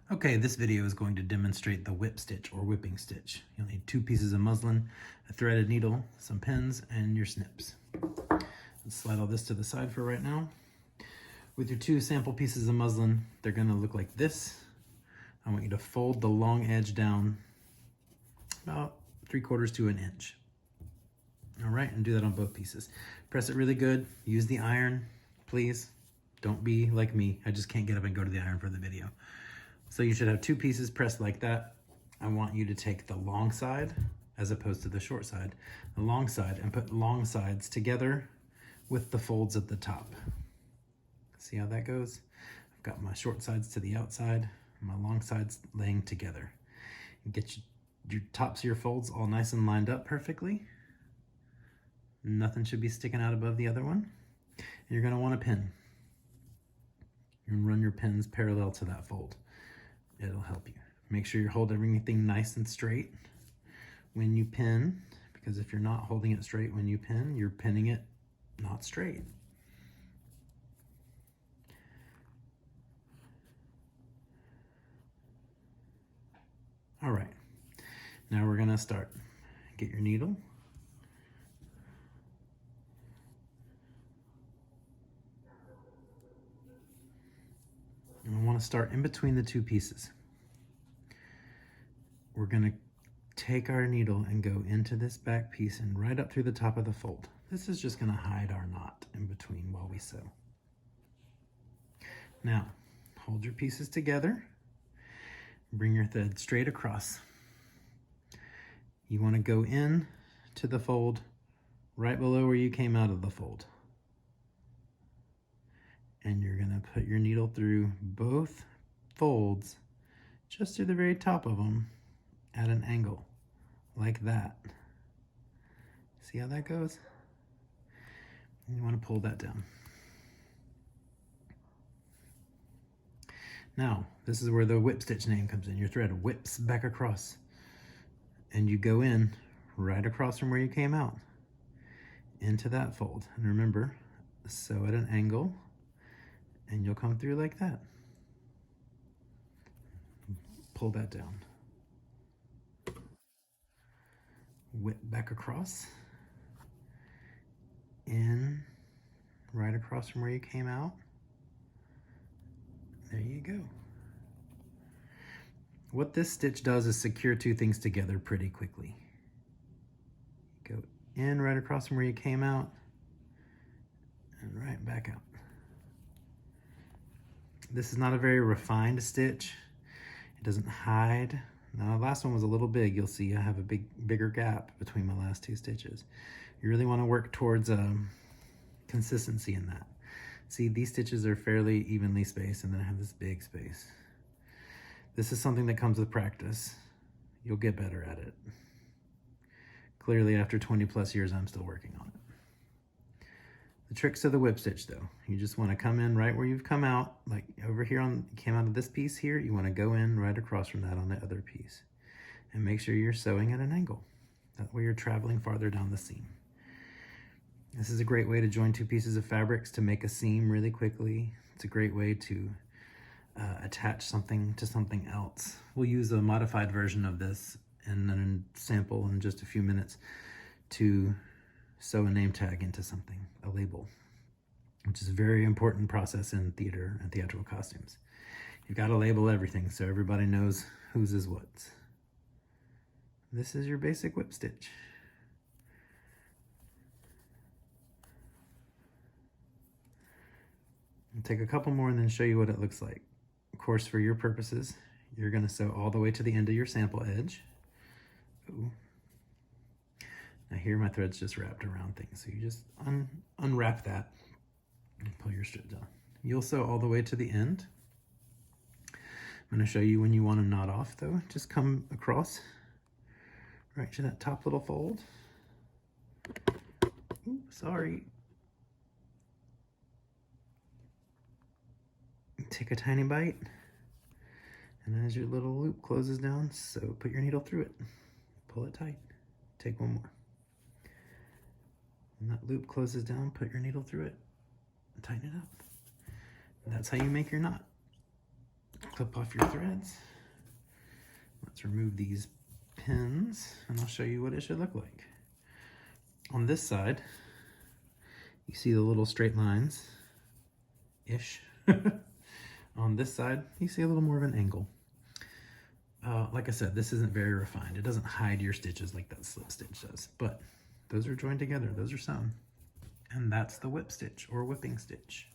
Okay, this video is going to demonstrate the whip stitch or whipping stitch. You'll need 2 pieces of muslin, a threaded needle, some pins, and your snips. Let's slide all this to the side for right now. With your 2 sample pieces of muslin, they're going to look like this. I want you to fold the long edge down about 3/4 to an inch. All right, and do that on both pieces. Press it really good. Use the iron, please. Don't be like me. I just can't get up and go to the iron for the video. So you should have 2 pieces pressed like that. I want you to take the long side as opposed to the short side, the long side, and put long sides together with the folds at the top. See how that goes? I've got my short sides to the outside, and my long sides laying together. And get your tops of your folds all nice and lined up perfectly. Nothing should be sticking out above the other one. And you're going to want a pin. You're going to run your pins parallel to that fold. It'll help you. Make sure you hold everything nice and straight when you pin, because if you're not holding it straight when you pin, you're pinning it not straight. All right, now we're gonna start. Get your needle. And I want to start in between the 2 pieces. We're going to take our needle and go into this back piece and right up through the top of the fold. This is just going to hide our knot in between while we sew. Now, hold your pieces together. Bring your thread straight across. You want to go in to the fold right below where you came out of the fold. And you're going to put your needle through both folds, just through the very top of them, at an angle, like that. See how that goes? And you want to pull that down. Now, this is where the whip stitch name comes in. Your thread whips back across, and you go in right across from where you came out, into that fold. And remember, sew at an angle, and you'll come through like that. Pull that down. Whip back across. In, right across from where you came out. There you go. What this stitch does is secure 2 things together pretty quickly. Go in right across from where you came out, and right back out. This is not a very refined stitch. It doesn't hide. Now the last one was a little big. You'll see I have a bigger gap between my last 2 stitches. You really want to work towards consistency in that. See, these stitches are fairly evenly spaced, and then I have this big space. This is something that comes with practice. You'll get better at it. Clearly, after 20+ years, I'm still working on it. The tricks of the whip stitch, though, you just want to come in right where you've come out, like over here you came out of this piece here, you want to go in right across from that on the other piece. And make sure you're sewing at an angle. That way you're traveling farther down the seam. This is a great way to join 2 pieces of fabrics to make a seam really quickly. It's a great way to attach something to something else. We'll use a modified version of this and then sample in just a few minutes to sew a name tag into something, a label, which is a very important process in theater and theatrical costumes. You've got to label everything so everybody knows whose is what. This is your basic whip stitch. I'll take a couple more and then show you what it looks like. Of course, for your purposes, you're going to sew all the way to the end of your sample edge. Ooh. Now here my thread's just wrapped around things, so you just unwrap that and pull your strip down. You'll sew all the way to the end. I'm going to show you when you want to knot off, though. Just come across right to that top little fold. Ooh, sorry. Take a tiny bite, and as your little loop closes down, so put your needle through it. Pull it tight. Take one more. When that loop closes down, put your needle through it and tighten it up. And that's how you make your knot. Clip off your threads. Let's remove these pins and I'll show you what it should look like. On this side, you see the little straight lines-ish. On this side, you see a little more of an angle. Like I said, this isn't very refined. It doesn't hide your stitches like that slip stitch does, but those are joined together. Those are sewn. And that's the whip stitch or whipping stitch.